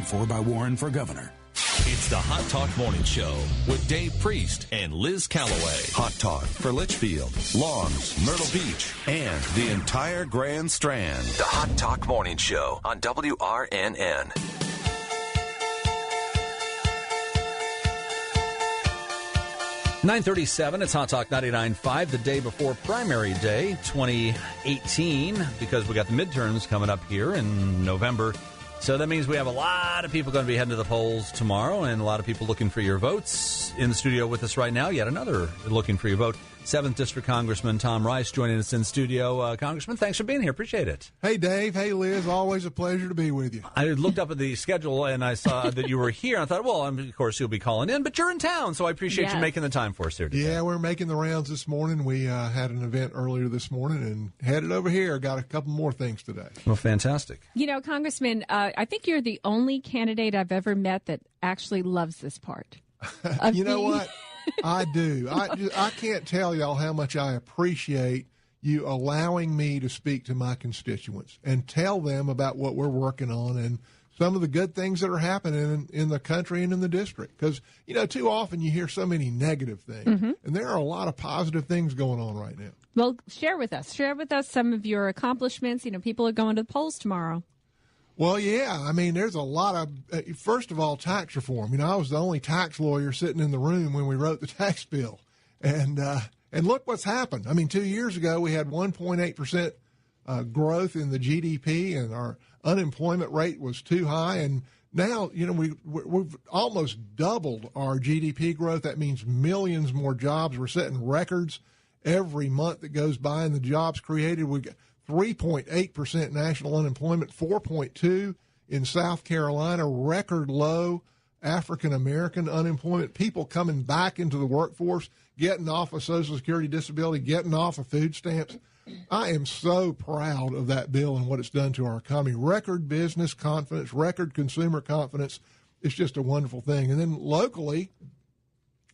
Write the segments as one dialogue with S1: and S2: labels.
S1: For by Warren for governor.
S2: It's the Hot Talk Morning Show with Dave Priest and Liz Callaway.
S3: Hot Talk for Litchfield, Lawns, Myrtle Beach, and the entire Grand Strand.
S2: The Hot Talk Morning Show on WRNN.
S4: .937, it's Hot Talk 99.5, the day before primary day, 2018, because we got the midterms coming up here in November. So that means we have a lot of people going to be heading to the polls tomorrow, and a lot of people looking for your votes. In the studio with us right now, yet another looking for your vote. 7th District Congressman Tom Rice joining us in studio. Congressman, thanks for being here. Appreciate it.
S5: Hey, Dave. Hey, Liz. Always a pleasure to be with you.
S4: I looked up at the schedule, and I saw that you were here. I thought, well, of course, you'll be calling in, but you're in town, so I appreciate you making the time for us here today.
S5: Yeah, we're making the rounds this morning. We had an event earlier this morning and headed over here. Got a couple more things today.
S4: Well, fantastic.
S6: You know, Congressman, I think you're the only candidate I've ever met that actually loves this part.
S5: You know what? I do. I can't tell y'all how much I appreciate you allowing me to speak to my constituents and tell them about what we're working on and some of the good things that are happening in the country and in the district. Because, you know, too often you hear so many negative things, and there are a lot of positive things going on right now.
S6: Well, share with us some of your accomplishments. You know, people are going to the polls tomorrow.
S5: Well, yeah. I mean, there's a lot of, first of all, tax reform. You know, I was the only tax lawyer sitting in the room when we wrote the tax bill. And look what's happened. I mean, 2 years ago, we had 1.8% growth in the GDP, and our unemployment rate was too high. And now, you know, we've almost doubled our GDP growth. That means millions more jobs. We're setting records every month that goes by, and the jobs created. We got 3.8% national unemployment, 4.2% in South Carolina, record low African-American unemployment, people coming back into the workforce, getting off of Social Security disability, getting off of food stamps. I am so proud of that bill and what it's done to our economy. Record business confidence, record consumer confidence. It's just a wonderful thing. And then locally,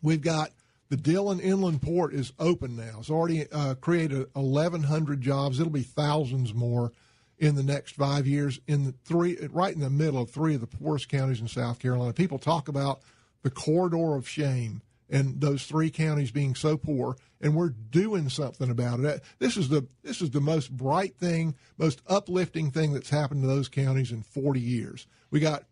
S5: we've got the Dillon Inland Port is open now. It's already created 1,100 jobs. It'll be thousands more in the next 5 years right in the middle of three of the poorest counties in South Carolina. People talk about the corridor of shame and those three counties being so poor, and we're doing something about it. This is the most bright thing, most uplifting thing that's happened to those counties in 40 years. We got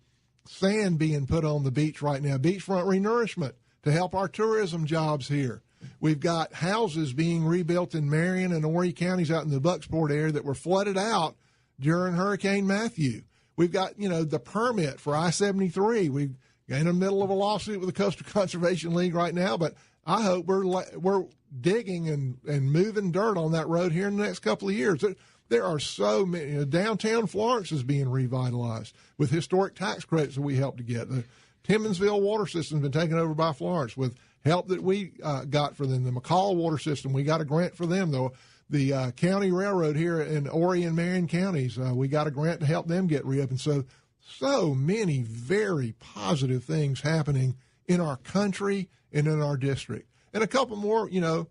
S5: sand being put on the beach right now, beachfront renourishment, to help our tourism jobs here. We've got houses being rebuilt in Marion and Horry counties out in the Bucksport area that were flooded out during Hurricane Matthew. We've got, you know, the permit for I-73. We're in the middle of a lawsuit with the Coastal Conservation League right now, but I hope we're digging and moving dirt on that road here in the next couple of years. There are so many. You know, downtown Florence is being revitalized with historic tax credits that we helped to get. The Timmonsville water system has been taken over by Florence with help that we got for them. The McCall water system, we got a grant for them, though. The county railroad here in Horry and Marion counties, we got a grant to help them get reopened. So many very positive things happening in our country and in our district. And a couple more, you know,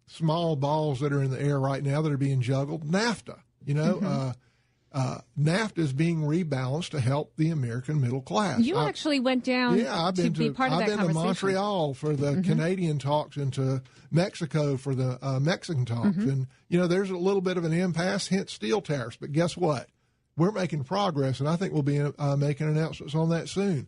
S5: small balls that are in the air right now that are being juggled. NAFTA, you know, NAFTA is being rebalanced to help the American middle class.
S6: You actually went down to be part of that conversation.
S5: I've been to Montreal for the Canadian talks and to Mexico for the Mexican talks. And, you know, there's a little bit of an impasse, hence steel tariffs. But guess what? We're making progress, and I think we'll be making announcements on that soon.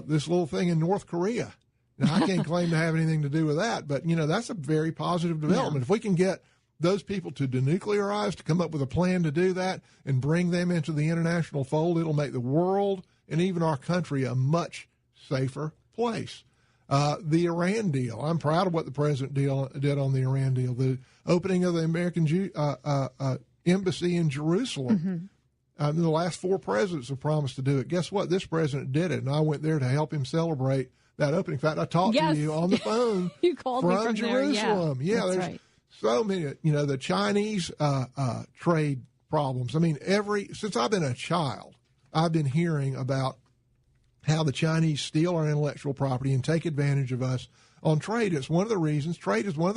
S5: This little thing in North Korea. Now, I can't claim to have anything to do with that, but, you know, that's a very positive development. If we can get those people to denuclearize, to come up with a plan to do that and bring them into the international fold, it'll make the world and even our country a much safer place. The Iran deal. I'm proud of what the president did on the Iran deal. The opening of the American embassy in Jerusalem. The last four presidents have promised to do it. Guess what? This president did it, and I went there to help him celebrate that opening. In fact, I talked to you on the phone
S6: you called
S5: from
S6: me from
S5: Jerusalem.
S6: There. Yeah,
S5: there's
S6: right.
S5: So many, you know, the Chinese trade problems. I mean, since I've been a child, I've been hearing about how the Chinese steal our intellectual property and take advantage of us on trade. Trade is one of the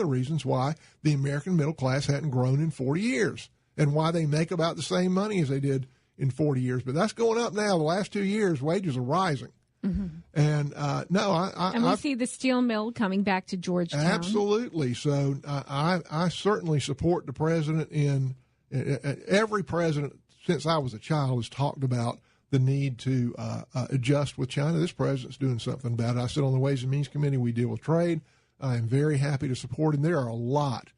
S5: reasons why the American middle class hadn't grown in 40 years and why they make about the same money as they did in 40 years. But that's going up now. The last 2 years, wages are rising. Mm-hmm. And
S6: and we see the steel mill coming back to Georgetown.
S5: Absolutely. So I certainly support the president. Every president since I was a child has talked about the need to adjust with China. This president's doing something about it. I sit on the Ways and Means Committee. We deal with trade. I am very happy to support him. There are a lot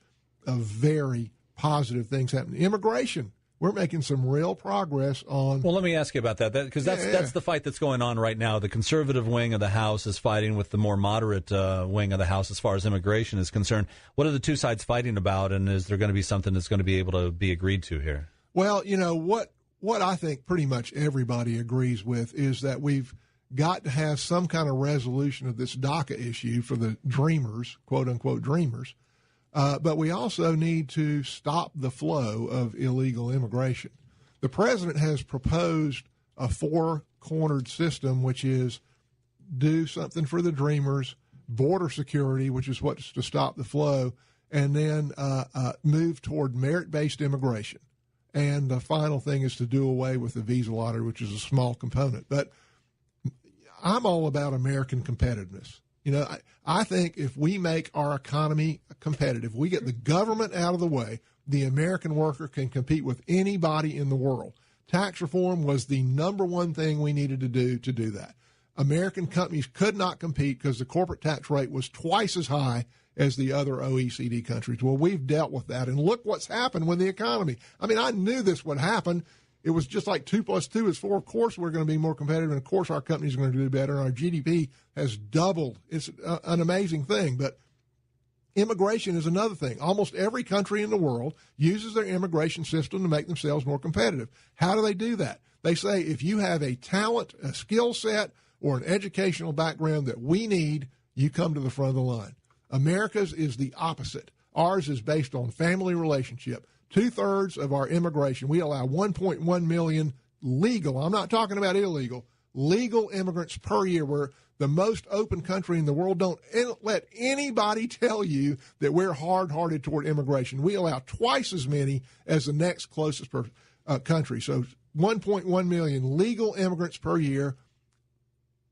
S5: of very positive things happening. Immigration. We're making some real progress on.
S4: Well, let me ask you about that, because that's the fight that's going on right now. The conservative wing of the House is fighting with the more moderate wing of the House as far as immigration is concerned. What are the two sides fighting about, and is there going to be something that's going to be able to be agreed to here?
S5: Well, what I think pretty much everybody agrees with is that we've got to have some kind of resolution of this DACA issue for the dreamers, quote unquote dreamers. But we also need to stop the flow of illegal immigration. The president has proposed a four-cornered system, which is do something for the dreamers, border security, which is what's to stop the flow, and then move toward merit-based immigration. And the final thing is to do away with the visa lottery, which is a small component. But I'm all about American competitiveness. I think if we make our economy competitive, we get the government out of the way, the American worker can compete with anybody in the world. Tax reform was the number one thing we needed to do that. American companies could not compete because the corporate tax rate was twice as high as the other OECD countries. Well, we've dealt with that, and look what's happened with the economy. I mean, I knew this would happen. It was just like 2 + 2 is 4. Of course, we're going to be more competitive, and of course, our companies are going to do better, and our GDP has doubled. It's an amazing thing, but immigration is another thing. Almost every country in the world uses their immigration system to make themselves more competitive. How do they do that? They say if you have a talent, a skill set, or an educational background that we need, you come to the front of the line. America's is the opposite. Ours is based on family relationship. 2/3 of our immigration, we allow 1.1 million legal, I'm not talking about illegal, legal immigrants per year. We're the most open country in the world. Don't let anybody tell you that we're hard-hearted toward immigration. We allow twice as many as the next closest country. So 1.1 million legal immigrants per year,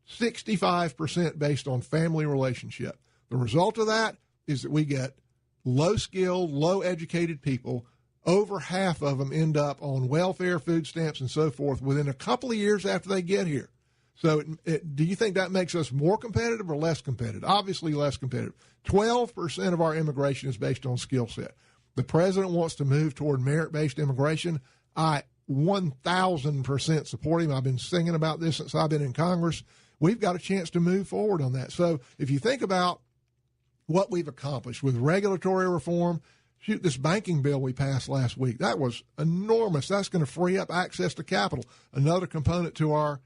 S5: 65% based on family relationship. The result of that is that we get low-skilled, low-educated people. Over half of them end up on welfare, food stamps, and so forth within a couple of years after they get here. So do you think that makes us more competitive or less competitive? Obviously less competitive. 12% of our immigration is based on skill set. The president wants to move toward merit-based immigration. I 1,000% support him. I've been singing about this since I've been in Congress. We've got a chance to move forward on that. So if you think about what we've accomplished with regulatory reform, shoot, this banking bill we passed last week, that was enormous. That's going to free up access to capital, another component to our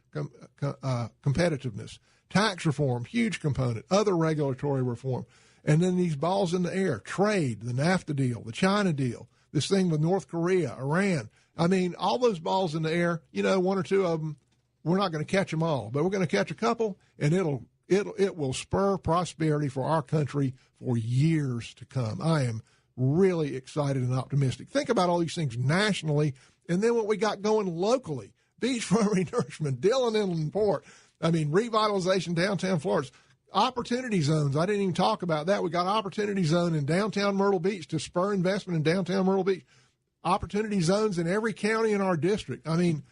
S5: competitiveness. Tax reform, huge component, other regulatory reform. And then these balls in the air, trade, the NAFTA deal, the China deal, this thing with North Korea, Iran. I mean, all those balls in the air, one or two of them, we're not going to catch them all, but we're going to catch a couple, and it will spur prosperity for our country for years to come. I am really excited and optimistic. Think about all these things nationally, and then what we got going locally. Beachfront renourishment, Dillon Inland Port. I mean, revitalization downtown Florence. Opportunity zones. I didn't even talk about that. We got opportunity zone in downtown Myrtle Beach to spur investment in downtown Myrtle Beach. Opportunity zones in every county in our district. I mean,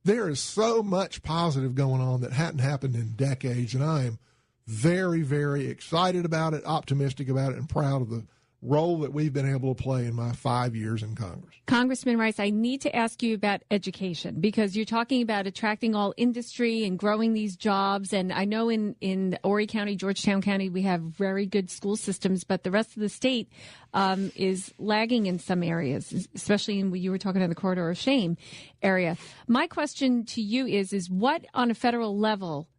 S5: there is so much positive going on that hadn't happened in decades, and I am very, very excited about it, optimistic about it, and proud of the role that we've been able to play in my 5 years in Congress.
S6: Congressman Rice, I need to ask you about education, because you're talking about attracting all industry and growing these jobs. And I know in Horry County, Georgetown County, we have very good school systems, but the rest of the state is lagging in some areas, especially you were talking about the Corridor of Shame area. My question to you is what on a federal level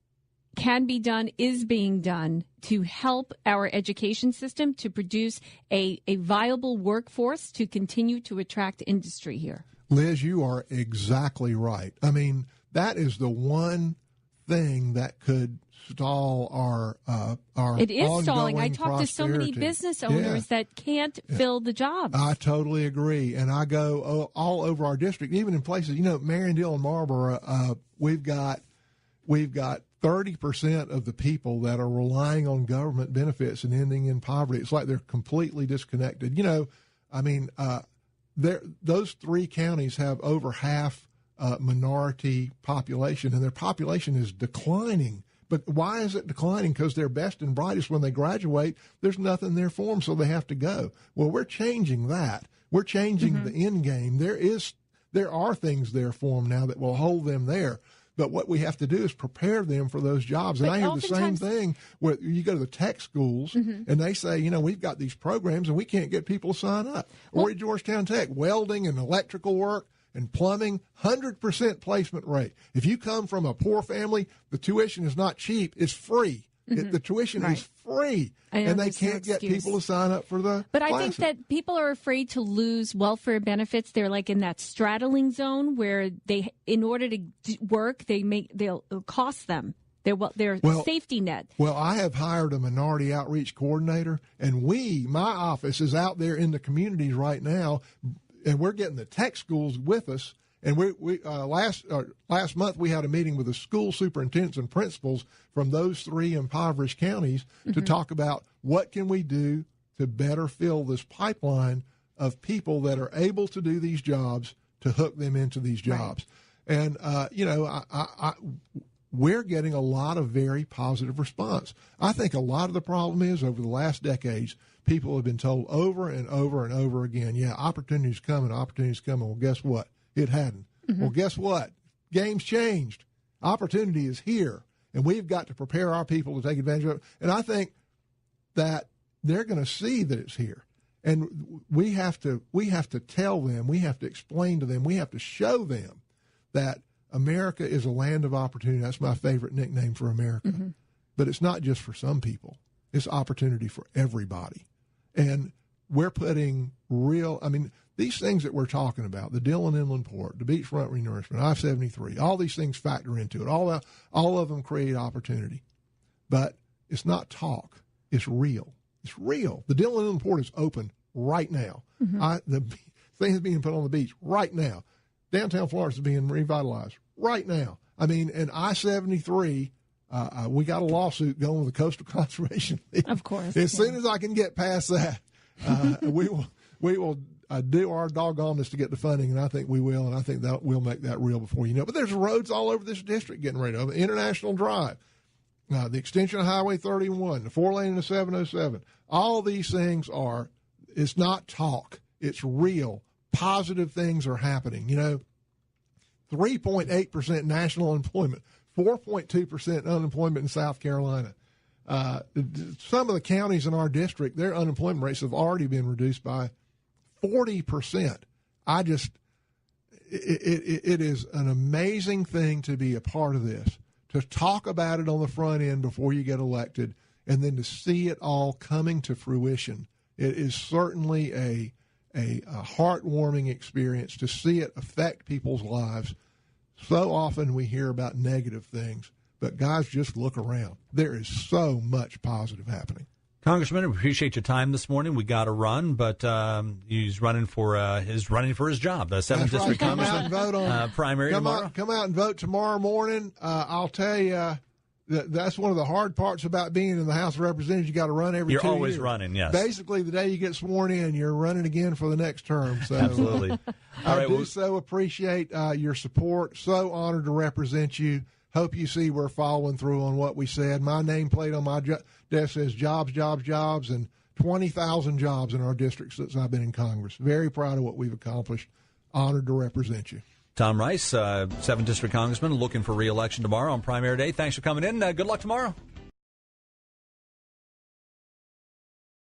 S6: can be done, is being done to help our education system to produce a viable workforce to continue to attract industry here?
S5: Liz, you are exactly right. I mean, that is the one thing that could stall our
S6: It is stalling. I
S5: ongoing
S6: talk to so many
S5: prosperity.
S6: business owners that can't fill the jobs.
S5: I totally agree, and I go all over our district, even in places, Mariondale and Marlboro. We've got 30% of the people that are relying on government benefits and ending in poverty. It's like they're completely disconnected. Those three counties have over half minority population, and their population is declining. But why is it declining? Because they're best and brightest when they graduate. There's nothing there for them, so they have to go. Well, we're changing that. We're changing the end game. There are things there for them now that will hold them there. But what we have to do is prepare them for those jobs. And I hear the same thing where you go to the tech schools and they say, we've got these programs and we can't get people to sign up. Or at Georgetown Tech, welding and electrical work and plumbing, 100% placement rate. If you come from a poor family, the tuition is not cheap. It's free. The tuition is free. And they can't get people to sign up for the
S6: But
S5: classes.
S6: I think that people are afraid to lose welfare benefits. They're like in that straddling zone where they, in order to work, it'll cost them their safety net.
S5: Well, I have hired a minority outreach coordinator, and my office is out there in the communities right now, and we're getting the tech schools with us. And last month we had a meeting with the school superintendents and principals from those three impoverished counties to talk about what can we do to better fill this pipeline of people that are able to do these jobs, to hook them into these jobs. Right. And we're getting a lot of very positive response. I think a lot of the problem is over the last decades, people have been told over and over and over again, opportunities coming. Well, guess what? It hadn't. Well, guess what? Game's changed. Opportunity is here, and we've got to prepare our people to take advantage of it. And I think that they're going to see that it's here, and we have to tell them, we have to explain to them, we have to show them that America is a land of opportunity. That's my favorite nickname for America. But it's not just for some people. It's opportunity for everybody. And we're putting these things that we're talking about, the Dillon Inland Port, the beachfront renourishment, I-73, all these things factor into it. All of them create opportunity. But it's not talk. It's real. It's real. The Dillon Inland Port is open right now. The thing is being put on the beach right now. Downtown Florence is being revitalized right now. And I-73, we got a lawsuit going with the Coastal Conservation League.
S6: Of course.
S5: As soon as I can get past that, we will do our doggoneness to get the funding, and I think we will, and I think that we'll make that real before you know it. But there's roads all over this district getting ready to open. International Drive, the extension of Highway 31, the 4-lane and the 707. All these things it's not talk. It's real. Positive things are happening. 3.8% national unemployment, 4.2% unemployment in South Carolina. Some of the counties in our district, their unemployment rates have already been reduced by 40%. It is an amazing thing to be a part of this, to talk about it on the front end before you get elected, and then to see it all coming to fruition. It is certainly a heartwarming experience to see it affect people's lives. So often we hear about negative things, but guys, just look around. There is so much positive happening.
S4: Congressman, we appreciate your time this morning. We got to run, but he's running for his job, the 7th District Congressman primary tomorrow.
S5: Come out and vote tomorrow morning. I'll tell you, that's one of the hard parts about being in the House of Representatives. You got to run every 2 years.
S4: You're always running, yes.
S5: Basically, the day you get sworn in, you're running again for the next term. So,
S4: absolutely.
S5: I do so appreciate your support. So honored to represent you. Hope you see we're following through on what we said. My nameplate on my desk says jobs, jobs, jobs, and 20,000 jobs in our district since I've been in Congress. Very proud of what we've accomplished. Honored to represent you.
S4: Tom Rice, 7th District Congressman, looking for re-election tomorrow on primary day. Thanks for coming in. Good luck tomorrow.